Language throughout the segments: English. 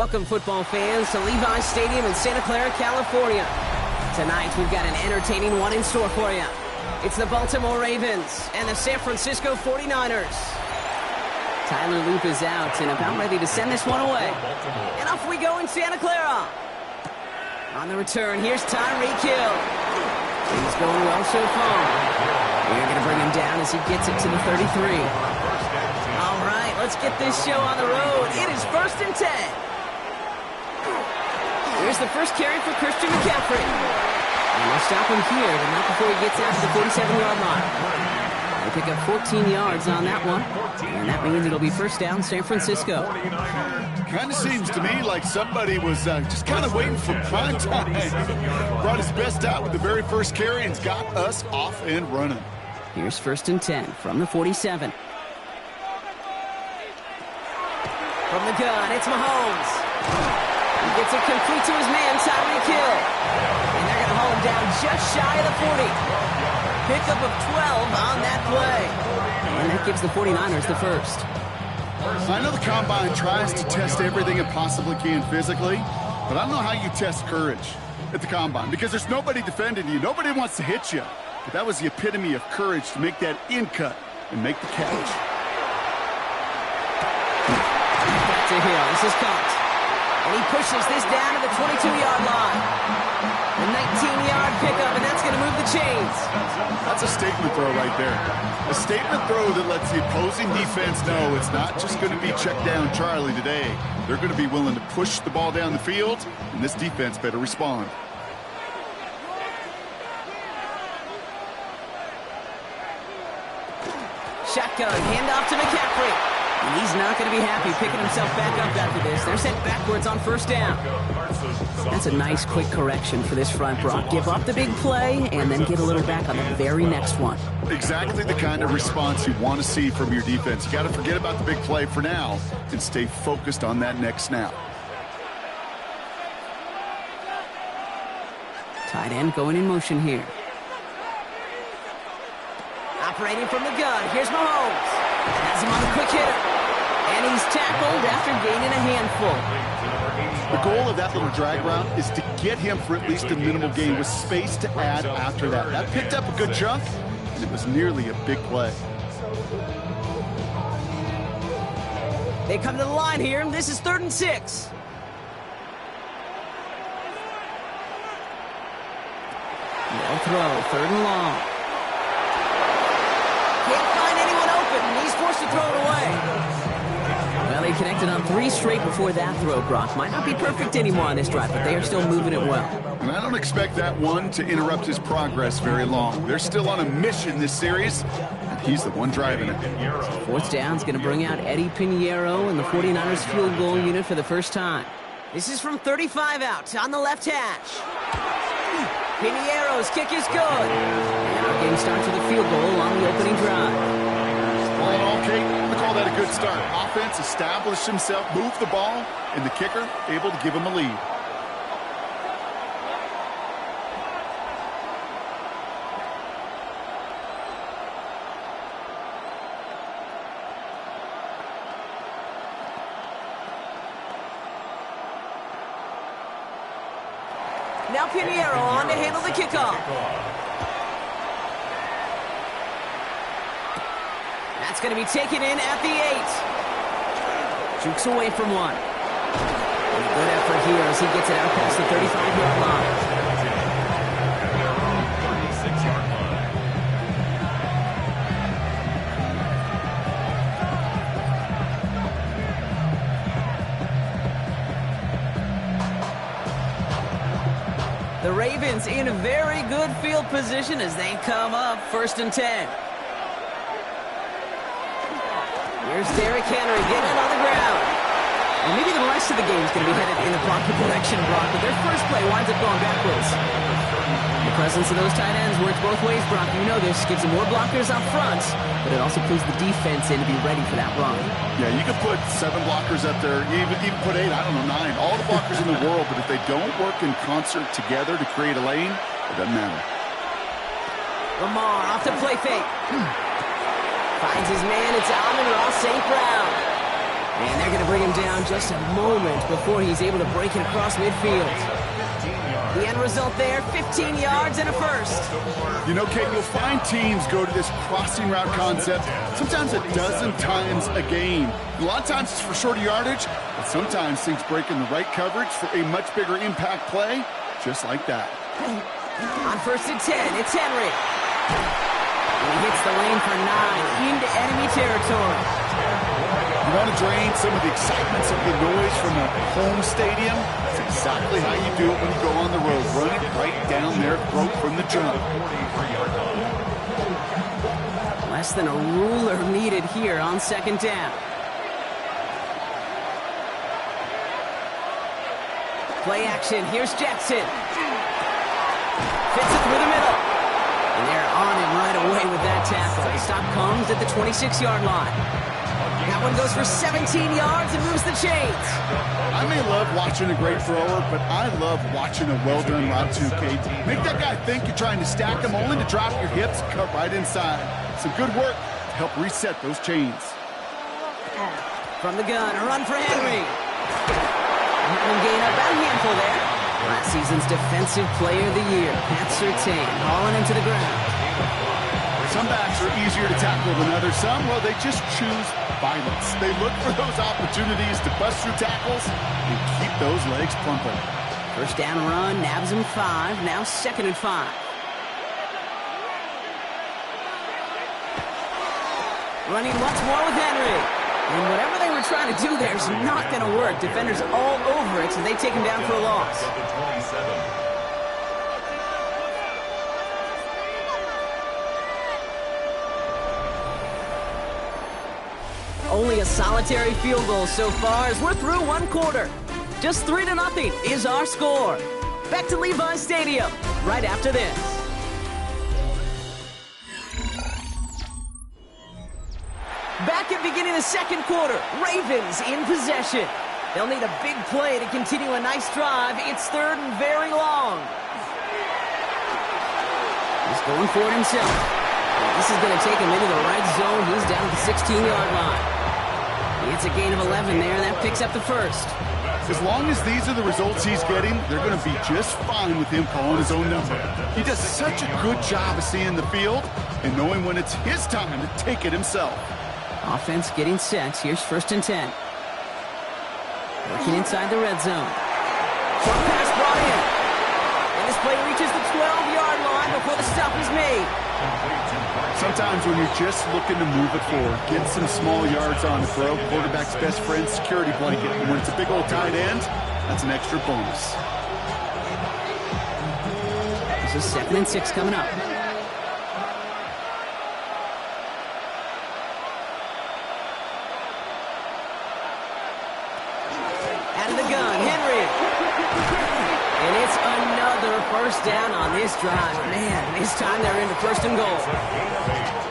Welcome, football fans, to Levi's Stadium in Santa Clara, California. Tonight, we've got an entertaining one in store for you. It's the Baltimore Ravens and the San Francisco 49ers. Tyler Loop is out and about ready to send this one away. And off we go in Santa Clara. On the return, here's Tyreek Hill. He's going well so far. We're going to bring him down as he gets it to the 33. All right, let's get this show on the road. It is 1st and 10. Here's the first carry for Christian McCaffrey. And they'll stop him here, but not before he gets out to the 47-yard line. They pick up 14 yards on that one, and that means it'll be first down San Francisco. Kind of seems to me like somebody was just kind of waiting for prime time. Brought his best out with the very first carry and's got us off and running. Here's 1st and 10 from the 47. From the gun, it's Mahomes. He gets it complete to his man, Tyreek Hill. And they're going to haul him down just shy of the 40. Pickup of 12 on that play. And that gives the 49ers the first. I know the Combine tries to test everything it possibly can physically, but I don't know how you test courage at the Combine because there's nobody defending you. Nobody wants to hit you. But that was the epitome of courage to make that in cut and make the catch. Back to Hill. This is caught. And he pushes this down to the 22-yard line. A 19-yard pickup, and that's going to move the chains. That's a statement throw right there. A statement throw that lets the opposing defense know it's not just going to be check down Charlie today. They're going to be willing to push the ball down the field, and this defense better respond. Shotgun, handoff to McCaffrey. And he's not going to be happy picking himself back up after this. They're sent backwards on first down. That's a nice quick correction for this front, Brock. Give up the big play and then get a little back on the very next one. Exactly the kind of response you want to see from your defense. You got to forget about the big play for now and stay focused on that next snap. Tight end going in motion here. Operating from the gun, here's Mahomes. And has him on a quick hitter. And he's tackled after gaining a handful. The goal of that little drag route is to get him for at least a minimal gain with space to add after that. That picked up a good chunk, and it was nearly a big play. They come to the line here, and this is 3rd and 6. No throw, 3rd and long. Can't find anyone open, and he's forced to throw it away. Well, they connected on 3 straight before that throw, Brock. Might not be perfect anymore on this drive, but they are still moving it well. And I don't expect that one to interrupt his progress very long. They're still on a mission this series, and he's the one driving it. 4th down's going to bring out Eddie Pinheiro and the 49ers field goal unit for the first time. This is from 35 out on the left hash. Pinheiro's kick is good. And our game starts with a field goal on the opening drive. All in all, Kate, we call that a good start. Offense established himself, moved the ball, and the kicker able to give him a lead. Now Pinheiro on to handle the kickoff. That's going to be taken in at the 8. Jukes away from one. And a good effort here as he gets it out past the 35-yard line. The Ravens in a very good field position as they come up 1st and 10. Here's Derrick Henry getting it on the ground. And maybe the rest of the game is going to be headed in the proper direction, Brock, but their first play winds up going backwards. The presence of those tight ends works both ways, Brock. You know this. Gives them more blockers up front, but it also pulls the defense in to be ready for that run. Yeah, you could put 7 blockers up there, even put 8, I don't know, 9. All the blockers in the world, but if they don't work in concert together to create a lane, it doesn't matter. Lamar off the play fake. Finds his man. It's Amon-Ra St. Brown. And they're going to bring bring him down just a moment before he's able to break it across midfield. The end result there, 15 yards and a first. You know, Kate, you'll find teams go to this crossing route concept sometimes a dozen times a game. A lot of times it's for shorter yardage, but sometimes things break in the right coverage for a much bigger impact play, just like that. On 1st and 10, it's Henry. And he hits the lane for 9 into enemy territory. You want to drain some of the excitement, some of the noise from a home stadium? It's exactly how you do it when you go on the road. Run it right down their throat from the jump. Less than a ruler needed here on 2nd down. Play action. Here's Jackson. Fits it through the middle. And they're on him right away with that tackle. The stop comes at the 26-yard line. That one goes for 17 yards and moves the chains. I may love watching a great thrower, but I love watching a well-done route too, Kate. Make that guy think you're trying to stack him, only to drop your hips and cut right inside. Some good work to help reset those chains. From the gun, a run for Henry. And gain up about a handful there. Last season's Defensive Player of the Year, Pat Surtain, hauling him to the ground. Some backs are easier to tackle than others. Some, well, they just choose violence. They look for those opportunities to bust through tackles and keep those legs pumping. 1st down run, nabs him 5, now 2nd and 5. Running once more with Henry. And whatever they were trying to do there is not going to work. Defenders all over it, so they take him down for a loss. Only a solitary field goal so far as we're through 1 quarter. Just 3-0 is our score. Back to Levi Stadium right after this. Back at beginning of the 2nd quarter, Ravens in possession. They'll need a big play to continue a nice drive. It's 3rd and very long. He's going for it himself. This is going to take him into the red zone. He's down at the 16-yard line. It's a gain of 11 there, and that picks up the first. As long as these are the results he's getting, they're going to be just fine with him calling his own number. He does such a good job of seeing the field and knowing when it's his time to take it himself. Offense getting set. Here's 1st and 10. Working inside the red zone. Short pass brought in. And this play reaches the 12-yard line before the stop is made. Sometimes when you're just looking to move it forward, get some small yards on the throw, quarterback's best friend, security blanket. And when it's a big old tight end, that's an extra bonus. This is 2nd and 6 coming up. Out of the gun, Henry. And it's another 1st down on this drive. Man, this time they're into 1st and goal.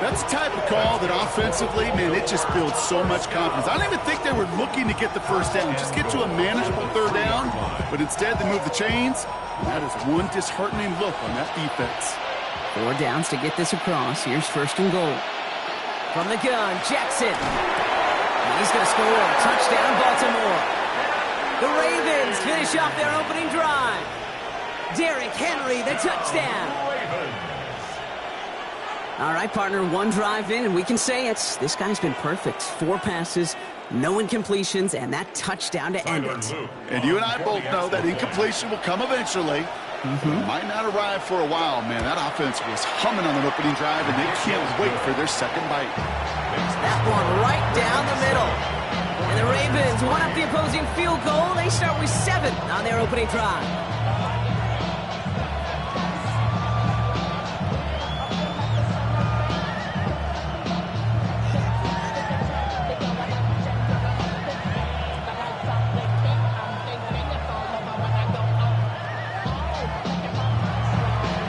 That's the type of call that offensively, man, it just builds so much confidence. I don't even think they were looking to get the 1st down, just get to a manageable 3rd down, but instead they move the chains, and that is one disheartening look on that defense. 4 downs to get this across. Here's 1st and goal. From the gun, Jackson. And he's going to score. Touchdown, Baltimore. The Ravens finish off their opening drive. Derrick Henry, the touchdown. All right, partner, 1 drive in, and we can say it's this guy's been perfect. 4 passes, no incompletions, and that touchdown to end it. And you and I both know that incompletion will come eventually. Might not arrive for a while, man. That offense was humming on the opening drive, and they can't wait for their 2nd bite. That one right down the middle. And the Ravens one up the opposing field goal. They start with 7 on their opening drive.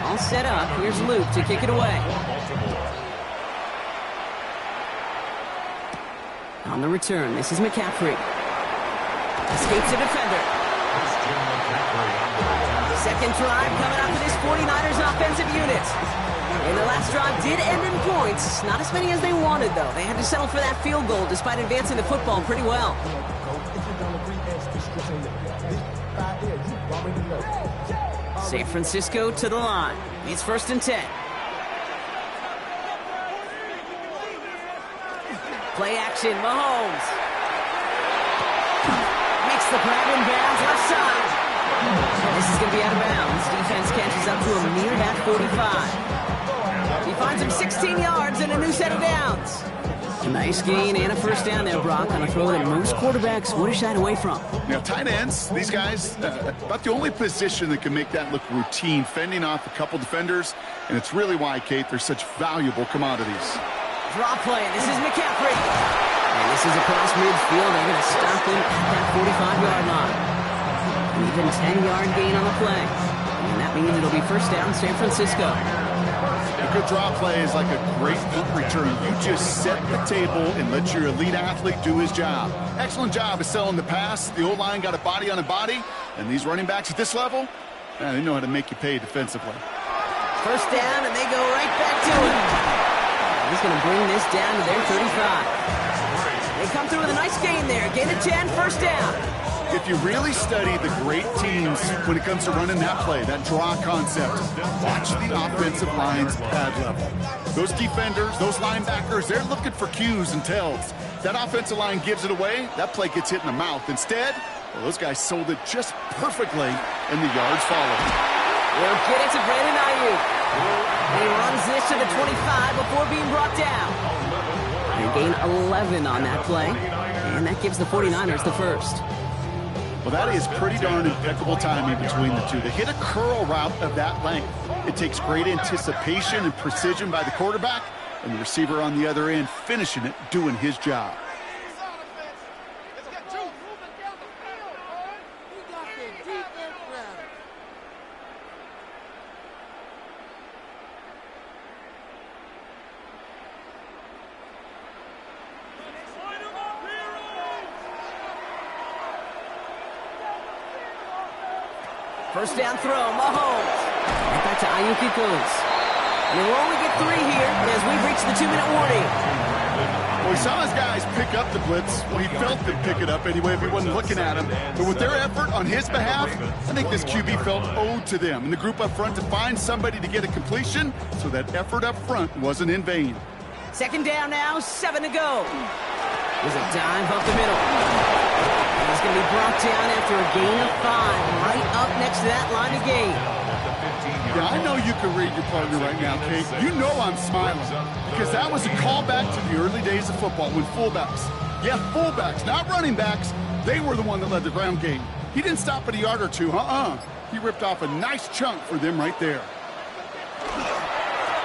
All set up. Here's Luke to kick it away. On the return, this is McCaffrey. Escapes a defender. Second drive coming up for this 49ers offensive unit. And the last drive did end in points. Not as many as they wanted, though. They had to settle for that field goal despite advancing the football pretty well. San Francisco to the line. It's 1st and 10. Play action, Mahomes. Makes the grab in bounds, left side. This is going to be out of bounds. Defense catches up to him near that 45. He finds him 16 yards and a new set of downs. A nice gain and a first down there, Brock, on a throw that most quarterbacks would have shied away from. Now, tight ends, these guys, about the only position that can make that look routine, fending off a couple defenders, and it's really why, Kate, they're such valuable commodities. Draw play. This is McCaffrey. And this is across midfield. They're going to stop him at that 45-yard line. An even 10-yard gain on the play. And that means it'll be first down, San Francisco. A good draw play is like a great punt return. You just set the table and let your elite athlete do his job. Excellent job of selling the pass. The O-line got a body on a body. And these running backs at this level, they know how to make you pay defensively. First down, and they go right back to it. He's going to bring this down to their 35. They come through with a nice gain there. Gain of 10, first down. If you really study the great teams when it comes to running that play, that draw concept, watch the offensive line's pad level. Those defenders, those linebackers, they're looking for cues and tells. That offensive line gives it away, that play gets hit in the mouth. Instead, well, those guys sold it just perfectly, and the yards follow. We'll get it to Brandon Ayuk. He runs this to the 25 before being brought down. They gain 11 on that play, and that gives the 49ers the first. Well, that is pretty darn impeccable timing between the two. They hit a curl route of that length. It takes great anticipation and precision by the quarterback, and the receiver on the other end finishing it, doing his job. First down throw, Mahomes. Right back to Ayuk it goes. And we'll only get 3 here as we've reached the 2-minute warning. Well, he saw his guys pick up the blitz. Well, he felt them pick it up anyway if he wasn't looking at him. But with their effort on his behalf, I think this QB felt owed to them and the group up front to find somebody to get a completion, so that effort up front wasn't in vain. Second down now, 7 to go. There's a dive up the middle. He's going to be brought down after a gain of 5, right up next to that line of gain. Yeah, I know you can read your partner right now, Kate. You know I'm smiling, because that was a callback to the early days of football when fullbacks, fullbacks, not running backs, they were the one that led the ground game. He didn't stop at a yard or two, He ripped off a nice chunk for them right there.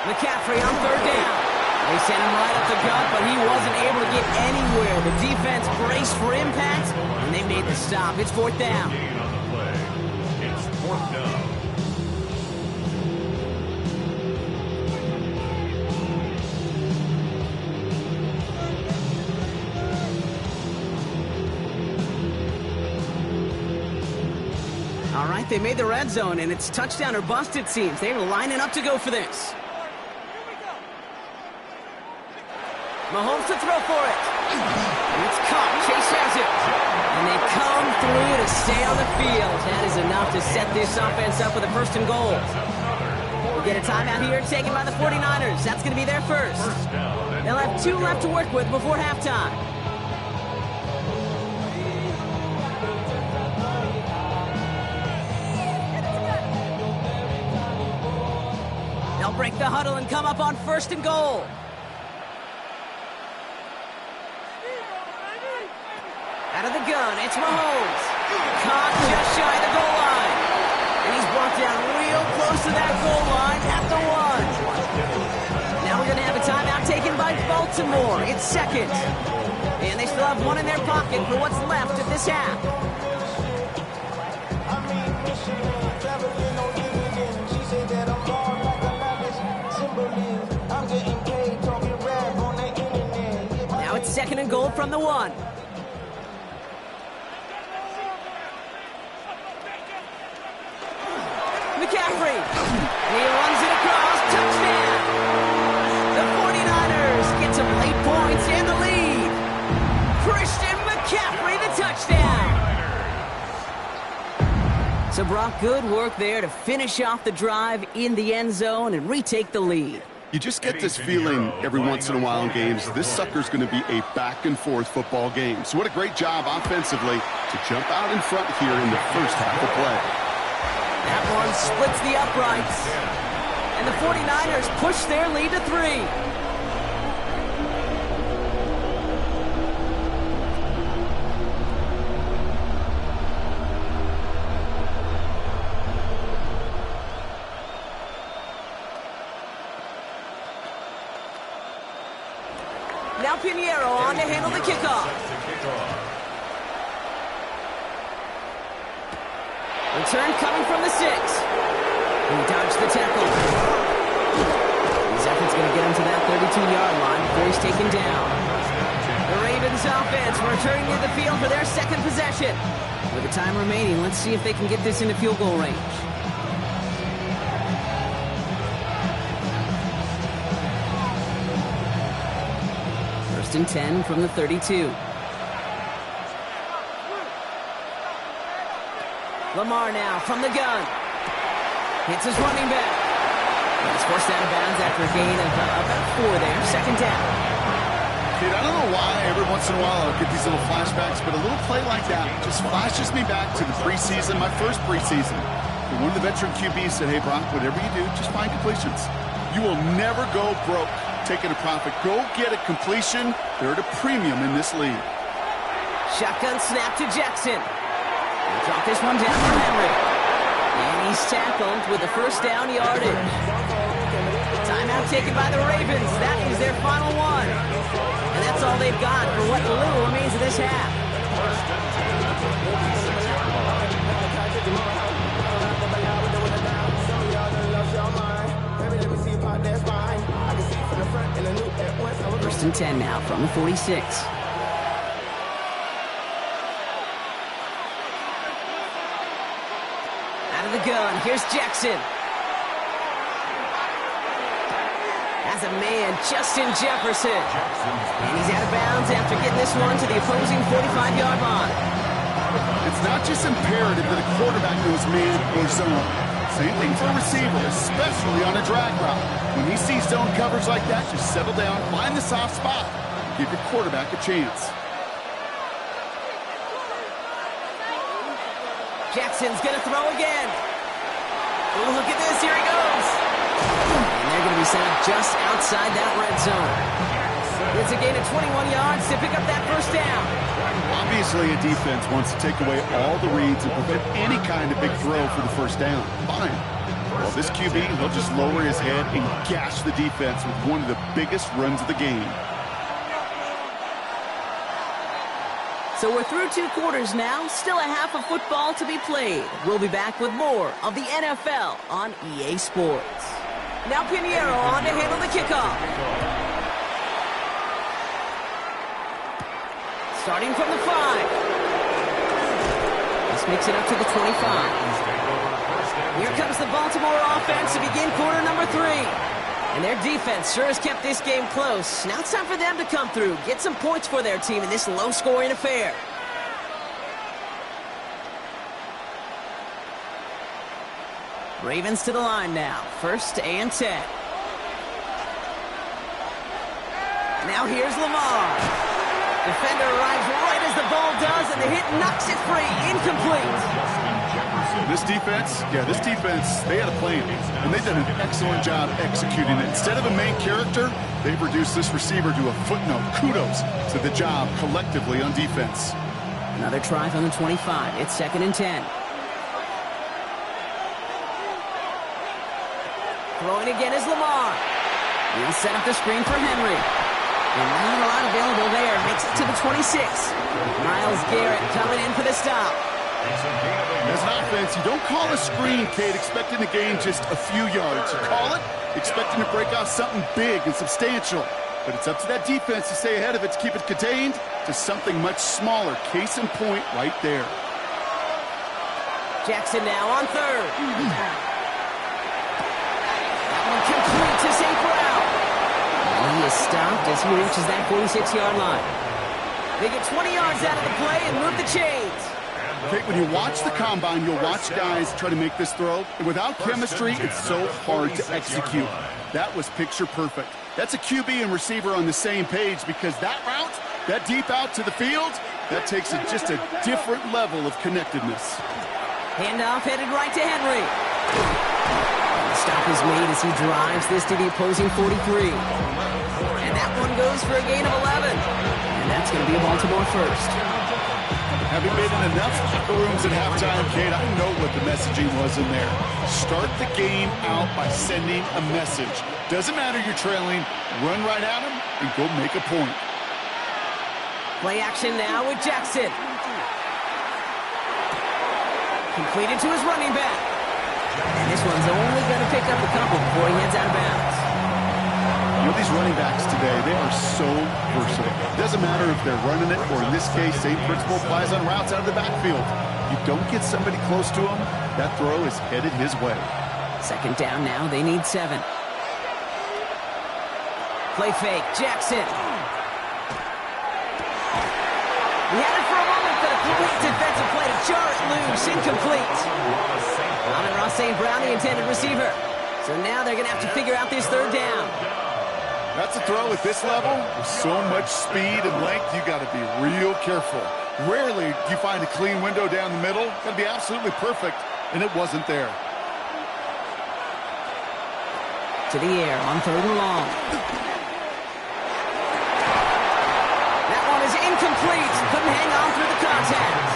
McCaffrey on third down. They sent him right up the gut, but he wasn't able to get anywhere. The defense braced for impact, and they made the stop. It's fourth down. It's fourth down. All right, they made the red zone, and it's touchdown or bust, it seems. They were lining up to go for this. Mahomes to throw for it. And it's caught. Chase has it. And they come through to stay on the field. That is enough to set this offense up with a first and goal. We'll get a timeout here taken by the 49ers. That's going to be their first. They'll have 2 left to work with before halftime. They'll break the huddle and come up on first and goal. Out of the gun, it's Mahomes. Caught just shy of the goal line. And he's brought down real close to that goal line at the 1. Now we're going to have a timeout taken by Baltimore. It's second. And they still have 1 in their pocket for what's left of this half. Now it's second and goal from the 1. McCaffrey. And he runs it across. Touchdown. The 49ers get some late points and the lead. Christian McCaffrey, the touchdown. So, Brock, good work there to finish off the drive in the end zone and retake the lead. You just get this feeling every once in a while in games, this sucker's going to be a back-and-forth football game. So what a great job offensively to jump out in front here in the first half of play. That one splits the uprights. And the 49ers push their lead to 3. Now Pinheiro on to handle the kickoff. Return coming from the 6. He dodged the tackle. His effort's going to get him to that 32-yard line before he's taken down. The Ravens offense returning to the field for their second possession. With the time remaining, let's see if they can get this into field goal range. First and 10 from the 32. Lamar now from the gun. Hits his running back. He's forced out of bounds after a gain of about 4 there. Second down. Kid, I don't know why every once in a while I'll get these little flashbacks, but a little play like that just flashes me back to the preseason, my first preseason. And one of the veteran QBs said, hey, Brock, whatever you do, just find completions. You will never go broke taking a profit. Go get a completion. They're at a premium in this league. Shotgun snap to Jackson. He'll drop this one down for Henry. And he's tackled with the first down yardage. Timeout taken by the Ravens. That is their final one. And that's all they've got for what little remains of this half. First and 10 now from the 46. Out of the gun, here's Jackson. Has a man, Justin Jefferson. And he's out of bounds after getting this one to the opposing 45-yard line. It's not just imperative that a quarterback knows man or zone. Same thing for a receiver, especially on a drag route. When he sees zone coverage like that, just settle down, find the soft spot, give your quarterback a chance. Jackson's going to throw again. Oh, look at this. Here he goes. And they're going to be set up just outside that red zone. It's a gain of 21 yards to pick up that first down. Obviously, a defense wants to take away all the reads and prevent any kind of big throw for the first down. Fine. Well, this QB, he'll just lower his head and gash the defense with one of the biggest runs of the game. So we're through 2 quarters now. Still a half of football to be played. We'll be back with more of the NFL on EA Sports. Now Pinheiro on to handle the kickoff. Starting from the 5. This makes it up to the 25. Here comes the Baltimore offense to begin quarter number 3. And their defense sure has kept this game close. Now it's time for them to come through, get some points for their team in this low-scoring affair. Ravens to the line now. First and 10. Now here's Lamar. Defender arrives right as the ball does, and the hit knocks it free. Incomplete. This defense, they had a plan, and they've done an excellent job executing it. Instead of a main character, they've reduced this receiver to a footnote. Kudos to the job collectively on defense. Another try from the 25. It's second and 10. Throwing again is Lamar. He'll set up the screen for Henry. And not a lot available there. Makes it to the 26. Myles Garrett coming in for the stop. As an offense, you don't call a screen, Kate, expecting to gain just a few yards. You call it expecting to break out something big and substantial. But it's up to that defense to stay ahead of it, to keep it contained to something much smaller. Case in point right there. Jackson now on third. he is stopped as he reaches that 46-yard line. They get 20 yards out of the play and move the chains. Okay, when you watch the combine, you'll watch guys try to make this throw. And without chemistry, it's so hard to execute. That was picture perfect. That's a QB and receiver on the same page, because that route, that deep out to the field, that takes just a different level of connectedness. Handoff headed right to Henry. And the stop is made as he drives this to the opposing 43. And that one goes for a gain of 11. And that's going to be a Baltimore first. Having been in enough rooms at halftime, Kate, I know what the messaging was in there. Start the game out by sending a message. Doesn't matter you're trailing, run right at them and go make a point. Play action now with Jackson. Completed to his running back. And this one's only going to pick up a couple before he heads out of bounds. You know, these running backs today, they are so versatile. It doesn't matter if they're running it, or in this case, same principle applies on routes out of the backfield. You don't get somebody close to him, that throw is headed his way. Second down now, they need 7. Play fake, Jackson. He had it for a moment, but a complete defensive play to jar it loose, incomplete. Amon-Ra St. Brown, the intended receiver. So now they're going to have to figure out this third down. That's a throw at this level. With so much speed and length, you got to be real careful. Rarely do you find a clean window down the middle. Got to be absolutely perfect, and it wasn't there. To the air on 3rd and long. That one is incomplete. Couldn't hang on through the contact.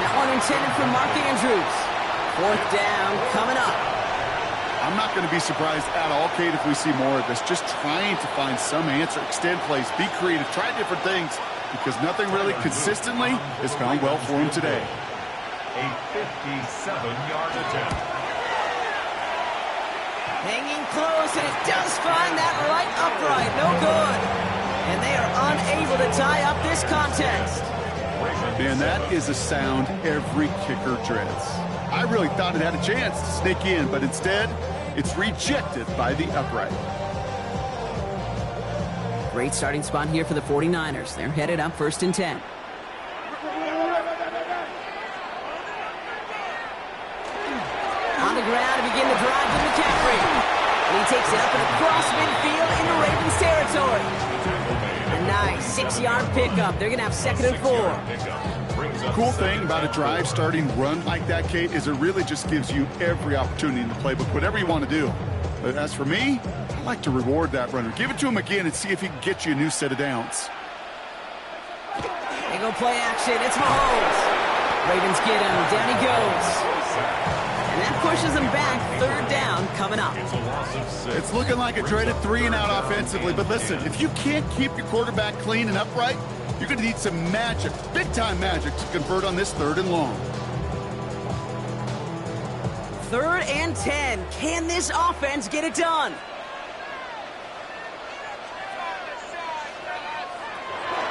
That one intended for Mark Andrews. 4th down coming up. I'm not going to be surprised at all, Kate, if we see more of this. Just trying to find some answer, extend plays, be creative, try different things, because nothing really consistently has gone well for him today. A 57-yard attempt. Hanging close, and it does find that right upright. No good. And they are unable to tie up this contest. Man, that is a sound every kicker dreads. I really thought it had a chance to sneak in, but instead, it's rejected by the upright. Great starting spot here for the 49ers. They're headed up 1st and 10. On the ground to begin the drive with McCaffrey. And he takes it up and across midfield into Ravens territory. A nice 6-yard pickup. They're going to have 2nd and 4. The cool thing about a drive starting run like that, Kate, is it really just gives you every opportunity in the playbook, whatever you want to do. But as for me, I like to reward that runner. Give it to him again and see if he can get you a new set of downs. They go play action. It's Mahomes. Ravens get him. Down he goes. And that pushes them back. 3rd down coming up. It's looking like a dreaded 3-and-out offensively. But listen, if you can't keep your quarterback clean and upright, you're going to need some magic, big-time magic, to convert on this 3rd and long. 3rd and 10. Can this offense get it done?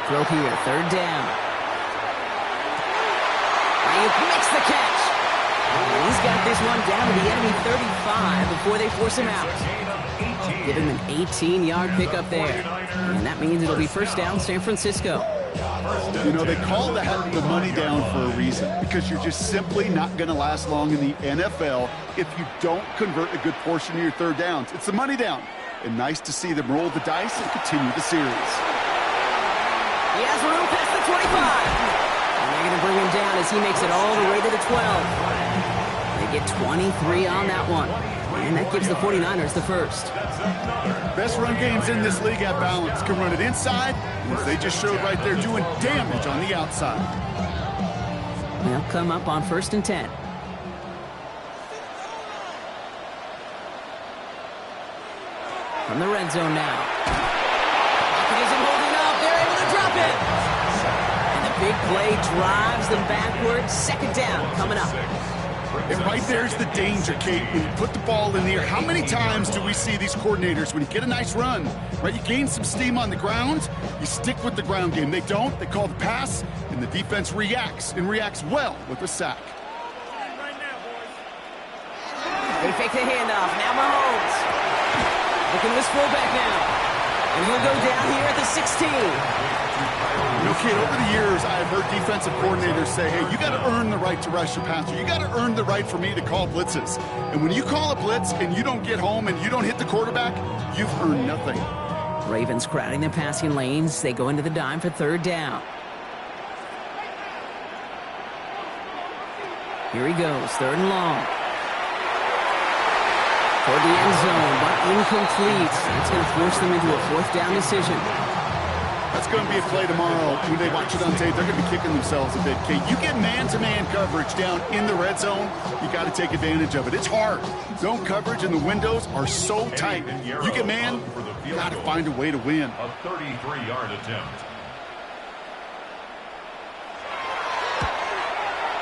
Throw here, 3rd down. Ayuk makes the catch. And he's got this one down to the enemy 35 before they force him out. Give him an 18-yard pickup there. And that means it'll be 1st down, San Francisco. You know, they call that the money down for a reason, because you're just simply not going to last long in the NFL if you don't convert a good portion of your 3rd downs. It's the money down. And nice to see them roll the dice and continue the series. He has room past the 25. And they're going to bring him down as he makes it all the way to the 12. They get 23 on that one. And that gives the 49ers the 1st. Best run games in this league at balance. Can run it inside, as they just showed right there, doing damage on the outside. They'll come up on 1st and 10. From the red zone now. Pocket isn't holding up. They're able to drop it. And the big play drives them backwards. 2nd down coming up. And right there's the danger, Kate. When you put the ball in the air, how many times do we see these coordinators, when you get a nice run, right, you gain some steam on the ground, you stick with the ground game. They don't. They call the pass, and the defense reacts, and reacts well with a sack. They fake the handoff. Now Mahomes. Looking to his fullback now. And he'll go down here at the 16. You know, kid, over the years, I've heard defensive coordinators say, hey, you got to earn the right to rush your passer. You got to earn the right for me to call blitzes. And when you call a blitz and you don't get home and you don't hit the quarterback, you've earned nothing. Ravens crowding the passing lanes. They go into the dime for third down. Here he goes, third and long. Toward the end zone, but incomplete. It's going to force them into a fourth down decision. That's going to be a play tomorrow. When they watch it on tape, they're going to be kicking themselves a bit. Kate, you get man-to-man coverage down in the red zone, you got to take advantage of it. It's hard. Zone coverage and the windows are so tight. You get man, you got to find a way to win. A 33-yard attempt.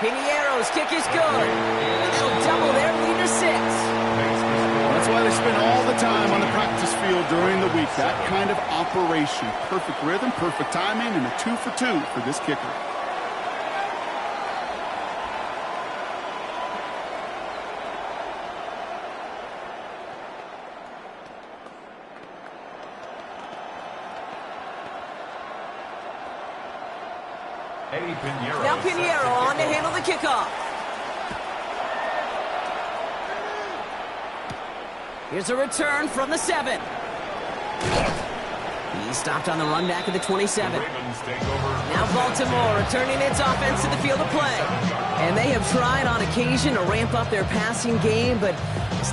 Piniero's kick is good. And they'll double their lead to 6. That's why they spend all the time on the practice field during the week. That kind of operation. Perfect rhythm, perfect timing, and a 2 for 2 for this kicker. Now Piniero on to handle the kickoff. Here's a return from the 7. He stopped on the run back at the 27. Now Baltimore returning its offense to the field of play. And they have tried on occasion to ramp up their passing game, but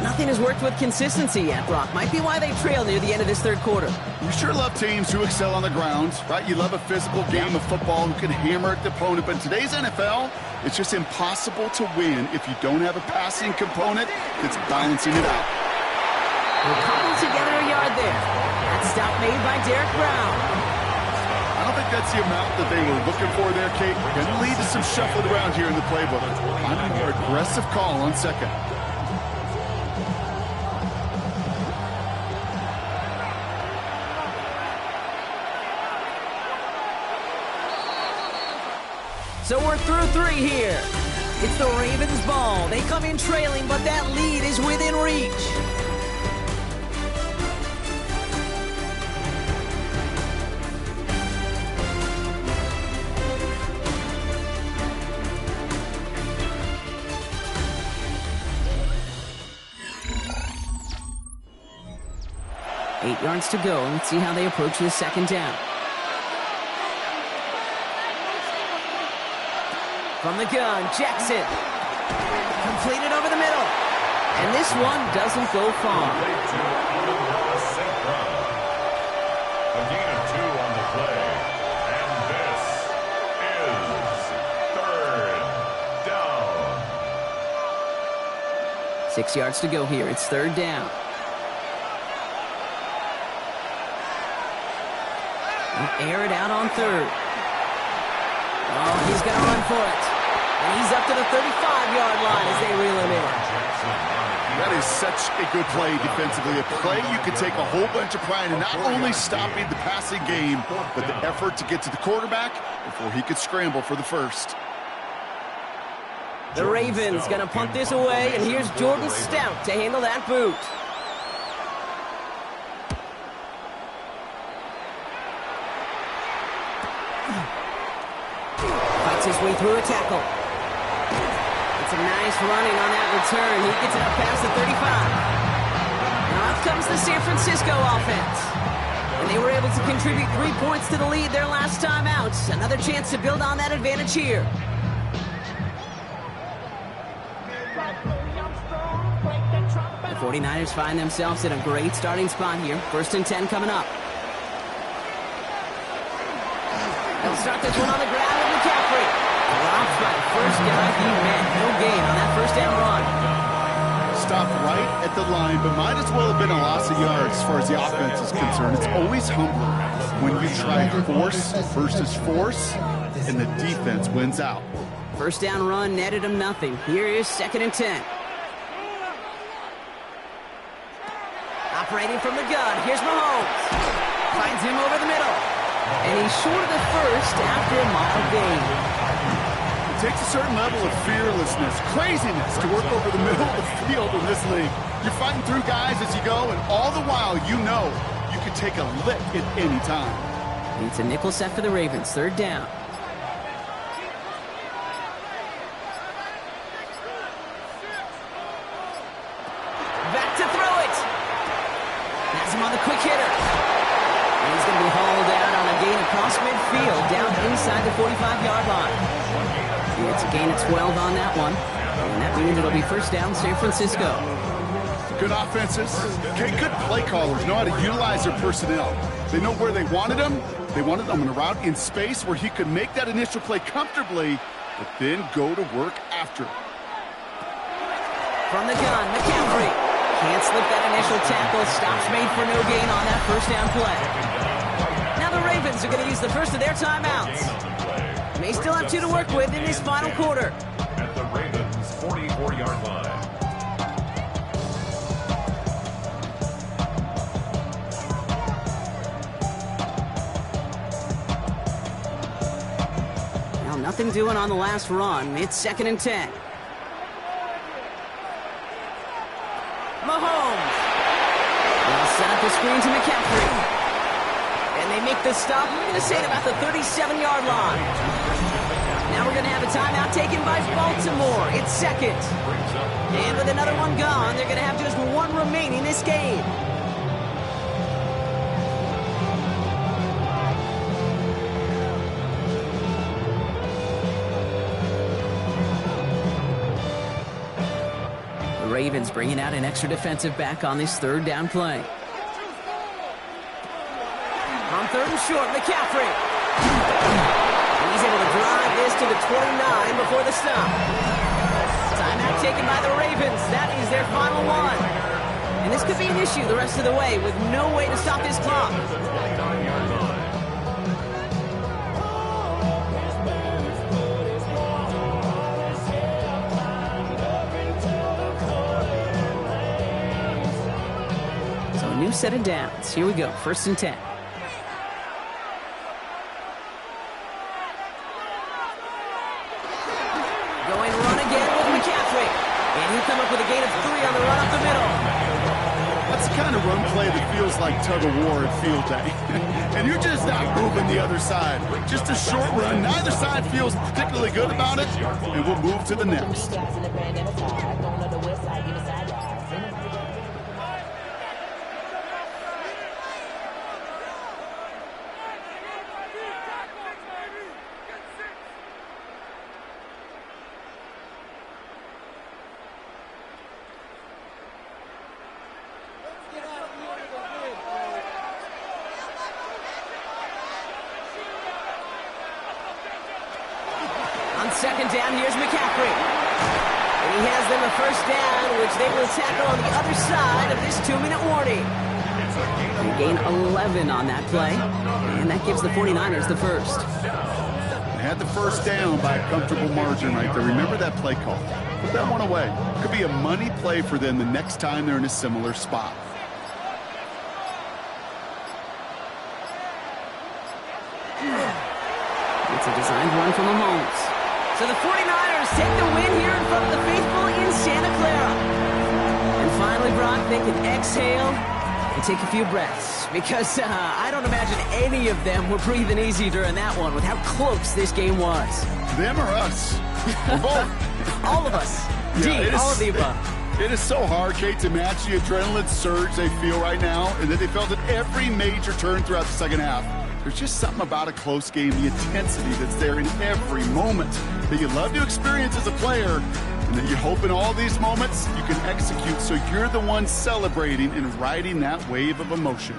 nothing has worked with consistency yet, Brock. Might be why they trail near the end of this third quarter. You sure love teams who excel on the ground, right? You love a physical game of football who can hammer at the opponent, but in today's NFL, it's just impossible to win if you don't have a passing component that's balancing it out. We're cobbled together a yard there. That stop made by Derek Brown. I don't think that's the amount that they were looking for there, Kate. Going to lead to some shuffling around here in the playbook. I'm a more aggressive call on second. So we're through 3 here. It's the Ravens' ball. They come in trailing, but that lead is within reach. Eight yards to go. Let's see how they approach this second down. From the gun, Jackson. Completed over the middle. And this one doesn't go far. Again, 2 on the play. And this is third down. 6 yards to go here. It's third down. They'll air it out on third. Oh, he's going to run for it. And he's up to the 35-yard line as they reel him in. That is such a good play defensively. A play you could take a whole bunch of pride in not only stopping the passing game, but the effort to get to the quarterback before he could scramble for the first. The Ravens going to punt this away, and here's Jordan Stout to handle that boot. Fights his way through a tackle. It's a nice running on that return. He gets it up past the 35. Now out comes the San Francisco offense. And they were able to contribute 3 points to the lead their last time out. Another chance to build on that advantage here. The 49ers find themselves in a great starting spot here. 1st and 10 coming up. They'll start this one on the ground with McCaffrey. Drops by the first guy he met. No gain on that first down run. Stopped right at the line, but might as well have been a loss of yards as far as the offense is concerned. It's always humbling when you try force versus force, and the defense wins out. First down run netted him nothing. Here is 2nd and 10. Operating from the gun. Here's Mahomes. Finds him over the middle. And he's short of the first after a mile gain. It takes a certain level of fearlessness, craziness to work over the middle of the field in this league. You're fighting through guys as you go, and all the while you know you could take a lick at any time. It's a nickel set for the Ravens. 3rd down. Back to throw it. Has him on the quick hitter. And he's going to be hauled out on a gain across midfield down inside the 45-yard line. It's a gain of 12 on that one. And that means it'll be 1st down San Francisco. Good offenses. Okay, good play callers know how to utilize their personnel. They know where they wanted them. They wanted them on a route in space where he could make that initial play comfortably, but then go to work after. From the gun, McCaffrey. Can't slip that initial tackle. Stops made for no gain on that 1st down play. Now the Ravens are going to use the first of their timeouts. May still have 2 to work with in this final quarter. At the Ravens' 44-yard line. Now nothing doing on the last run. It's 2nd and 10. Mahomes. They'll set up the screen to McCaffrey. And they make the stop, I'm going to say, at about the 37-yard line. Now we're going to have a timeout taken by Baltimore. It's 2nd. And with another one gone, they're going to have just 1 remaining this game. The Ravens bringing out an extra defensive back on this 3rd down play. On 3rd and short, McCaffrey. And he's able to drive this to the 29 before the stop. Timeout taken by the Ravens. That is their final one. And this could be an issue the rest of the way with no way to stop this clock. So a new set of downs. Here we go. 1st and 10. Come up with a gain of 3 on the run up the middle. That's the kind of run play that feels like tug of war at field day. And you're just not moving the other side. Just a short run. Neither side feels particularly good about it. And we'll move to the next. On 2nd down, here's McCaffrey. And he has them a 1st down, which they will tackle on the other side of this 2-minute warning. They gain 11 on that play, and that gives the 49ers the 1st. They had the 1st down by a comfortable margin right there. Remember that play call. Put that one away. Could be a money play for them the next time they're in a similar spot. It's a designed run from Mahomes. So the 49ers take the win here in front of the faithful in Santa Clara. And finally, Brock, they can exhale and take a few breaths. Because I don't imagine any of them were breathing easy during that one with how close this game was. Them or us? Both. All of us. Yeah, all of the above. It is so hard, Kate, to match the adrenaline surge they feel right now, and that they felt at every major turn throughout the second half. There's just something about a close game, the intensity that's there in every moment that you love to experience as a player, and that you hope in all these moments you can execute so you're the one celebrating and riding that wave of emotion.